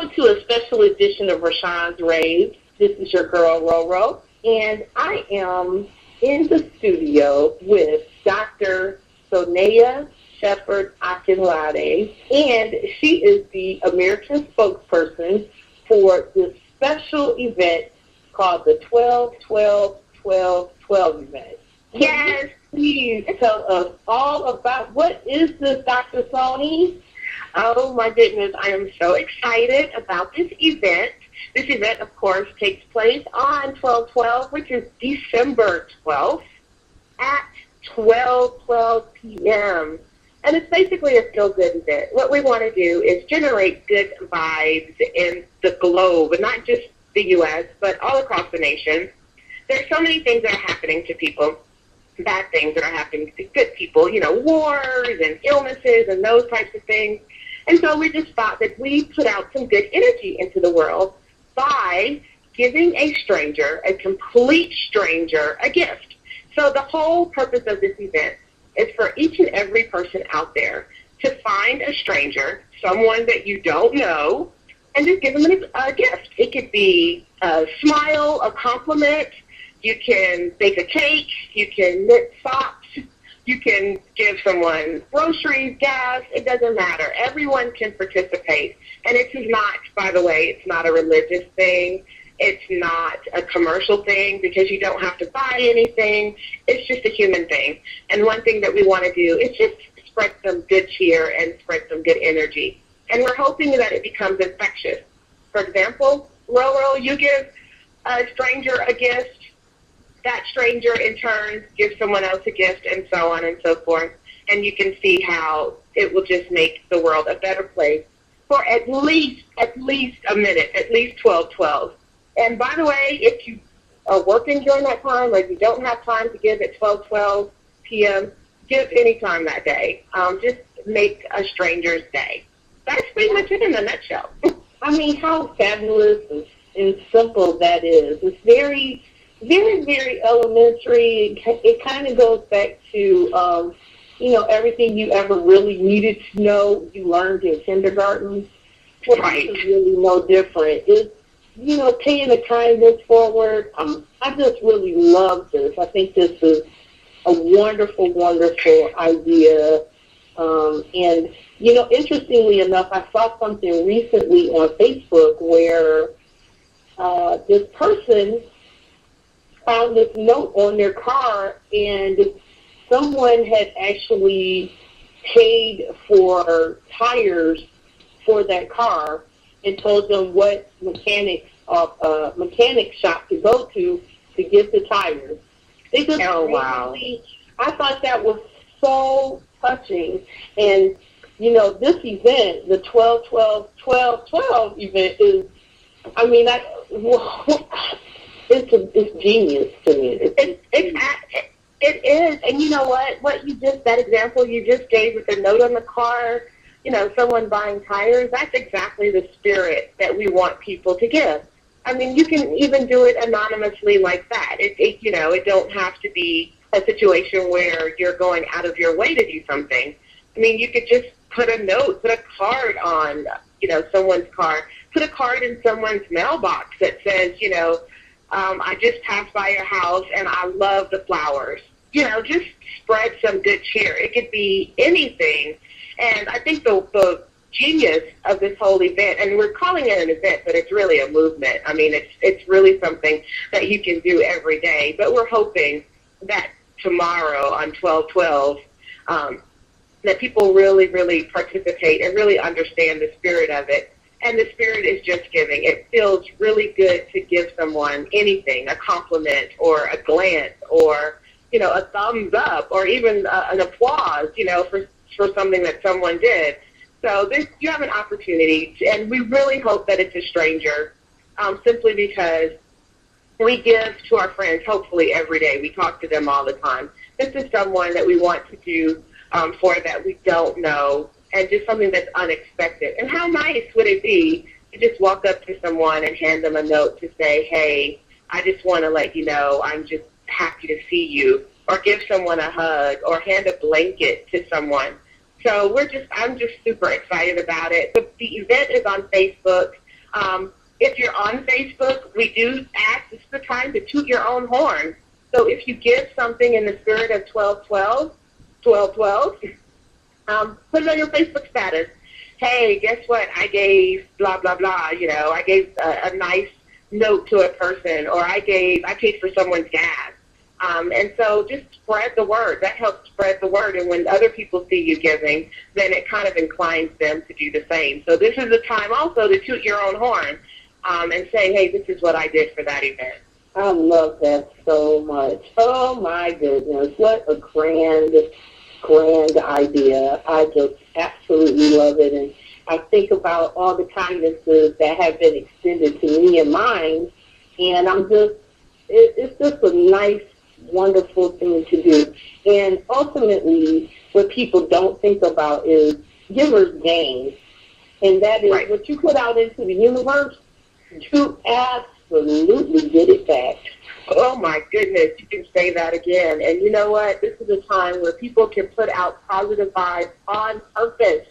Welcome to a special edition of Rashawn's Raves. This is your girl, Roro, and I am in the studio with Dr. Sonea Shepherd Akinlade, and she is the American spokesperson for this special event called the 12-12-12-12 event. Yes. Please tell us all about what is this, Dr. Soni? Oh, my goodness. I am so excited about this event. This event, of course, takes place on 12/12, which is December 12th at 12:12 p.m. And it's basically a feel-good event. What we want to do is generate good vibes in the globe, and not just the U.S., but all across the nation. There's so many things that are happening to people, bad things that are happening to good people, wars and illnesses and those types of things. And so we just thought that we put out some good energy into the world by giving a stranger, a complete stranger, a gift. So the whole purpose of this event is for each and every person out there to find a stranger, someone that you don't know, and just give them a gift. It could be a smile, a compliment. You can bake a cake. You can knit socks. You can give someone groceries, gas. It doesn't matter. Everyone can participate. And it is not, by the way, it's not a religious thing. It's not a commercial thing because you don't have to buy anything. It's just a human thing. And one thing that we want to do is just spread some good cheer and spread some good energy. And we're hoping that it becomes infectious. For example, Roro, you give a stranger a gift. That stranger, in turn, gives someone else a gift, and so on and so forth. And you can see how it will just make the world a better place for at least a minute, at least 12/12. And by the way, if you are working during that time, or if you don't have time to give at 12:12 p.m., give any time that day. Just make a stranger's day. That's pretty much it in a nutshell. I mean, how fabulous and simple that is. It's very, very, very elementary. It kind of goes back to, everything you ever really needed to know, you learned in kindergarten. Well, Right. This is really no different. It's, paying a kindness forward. I just really love this. I think this is a wonderful, wonderful idea. And, interestingly enough, I saw something recently on Facebook where this person found this note on their car, and someone had actually paid for tires for that car and told them what mechanic shop to go to get the tires. They just wow. I thought that was so touching. And, this event, the 12-12-12-12 event is, it's genius to me. It is. And you know what? That example you just gave with the note on the car, someone buying tires, that's exactly the spirit that we want people to give. I mean, you can even do it anonymously like that. It don't have to be a situation where you're going out of your way to do something. I mean, you could just put a note, put a card on, someone's car, put a card in someone's mailbox that says, I just passed by your house and I love the flowers. Just spread some good cheer. It could be anything. And I think the genius of this whole event, and we're calling it an event, but it's really a movement. I mean, it's really something that you can do every day. But we're hoping that tomorrow on 12/12, that people really, really participate and really understand the spirit of it. And the spirit is just giving. It feels really good to give someone anything, a compliment or a glance or, a thumbs up or even an applause, for something that someone did. So you have an opportunity, and we really hope that it's a stranger, simply because we give to our friends hopefully every day. We talk to them all the time. This is someone that we want to do for that we don't know, and just something that's unexpected. And how nice would it be to just walk up to someone and hand them a note to say, hey, I just want to let you know I'm just happy to see you, or give someone a hug, or hand a blanket to someone. So I'm just super excited about it. The event is on Facebook. If you're on Facebook, we do ask, this is the time to toot your own horn. So if you give something in the spirit of 1212, put it on your Facebook status. Hey, guess what? I gave blah, blah, blah. I gave a nice note to a person, or I paid for someone's gas. And so just spread the word. That helps spread the word. And when other people see you giving, then it kind of inclines them to do the same. So this is the time also to toot your own horn and say, hey, this is what I did for that event. I love that so much. Oh, my goodness. What a grand idea. I just absolutely love it. And I think about all the kindnesses that have been extended to me and mine, and it's just a nice, wonderful thing to do. And ultimately, what people don't think about is givers gain. And that is right. What you put out into the universe, you absolutely get it back. Oh, my goodness, you can say that again. And you know what? This is a time where people can put out positive vibes on purpose.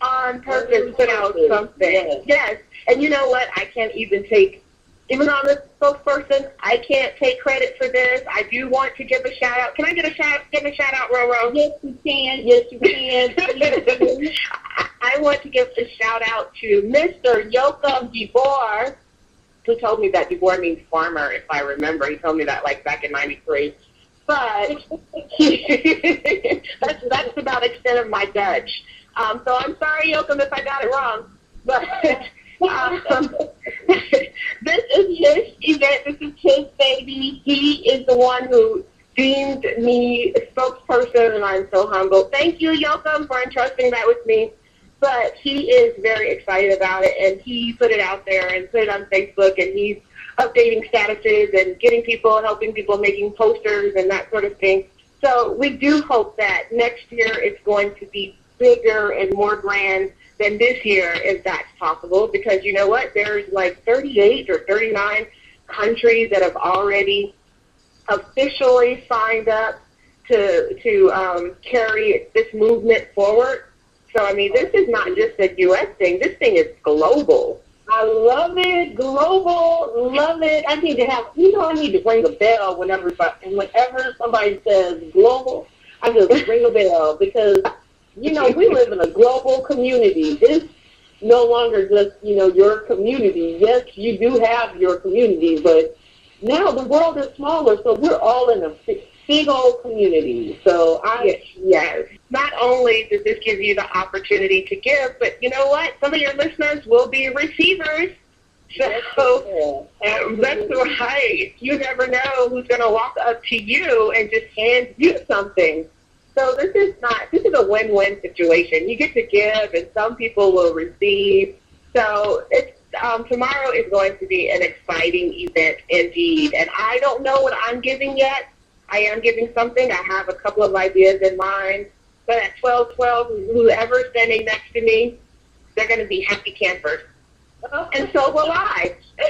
On purpose, put out something. Yes. And you know what? I can't even take, even on the spokesperson, I can't take credit for this. I do want to give a shout out. Can I give a shout out, Roro? Yes, you can. Yes, you can. I want to give a shout out to Mr. Yoakum DeBoer, who told me that DeBoer means farmer, if I remember. He told me that like back in '93. But that's about the extent of my Dutch. So I'm sorry, Yoakum, if I got it wrong. But this is his event. This is his baby. He is the one who deemed me a spokesperson, and I'm so humbled. Thank you, Yoakum, for entrusting that with me. But he is very excited about it, and he put it out there and put it on Facebook, and he's updating statuses and getting people, helping people, making posters and that sort of thing. So we do hope that next year it's going to be bigger and more grand than this year, if that's possible, because you know what? There's like 38 or 39 countries that have already officially signed up to carry this movement forward. So, I mean, this is not just a U.S. thing. This thing is global. I love it. Global. Love it. I need to ring a bell whenever somebody says global. I just ring a bell because, we live in a global community. It's no longer just, your community. Yes, you do have your community, but now the world is smaller, so we're all in a big old community. So yes. Not only does this give you the opportunity to give, but you know what? Some of your listeners will be receivers. So that's right. You never know who's going to walk up to you and just hand you something. So this is a win-win situation. You get to give, and some people will receive. So it's tomorrow is going to be an exciting event indeed. And I don't know what I'm giving yet. I am giving something. I have a couple of ideas in mind. But at 12:12, whoever's standing next to me, they're going to be happy campers. And so will I. I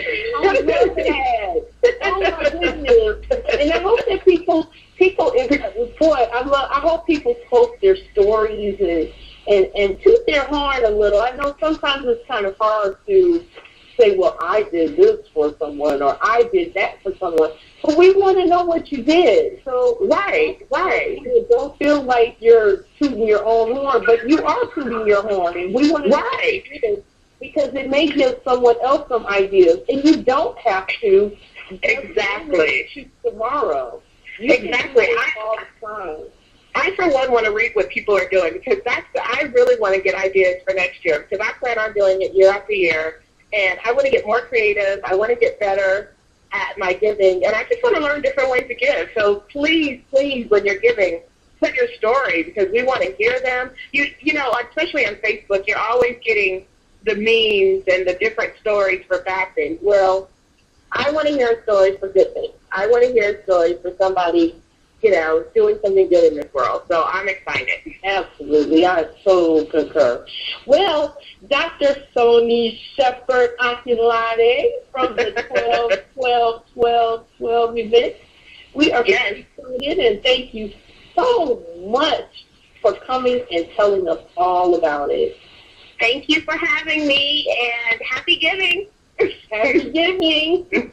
love that. Oh, my goodness. And I hope that people, I hope people post their stories and toot their horn a little. I know sometimes it's kind of hard to say, well, I did this for someone or I did that for someone. But we want to know what you did. So, right. Don't feel like you're tooting your own horn, but you are tooting your horn. And we want to know what you did because it may give someone else some ideas. And you don't have to. Exactly. Tomorrow. Exactly. All the time. I, for one, want to read what people are doing because I really want to get ideas for next year because I plan on doing it year after year. And I want to get more creative. I want to get better at my giving. And I just want to learn different ways to give. So please, when you're giving, put your story because we want to hear them. You know, especially on Facebook, you're always getting the memes and the different stories for bad things. Well, I want to hear stories for good things. I want to hear stories for somebody, doing something good in this world. So I'm excited. Absolutely. I so concur. Well, Dr. Soni Shepherd Akinlade from the 12-12-12-12 event, we are very excited and thank you so much for coming and telling us all about it. Thank you for having me, and happy giving. Happy giving.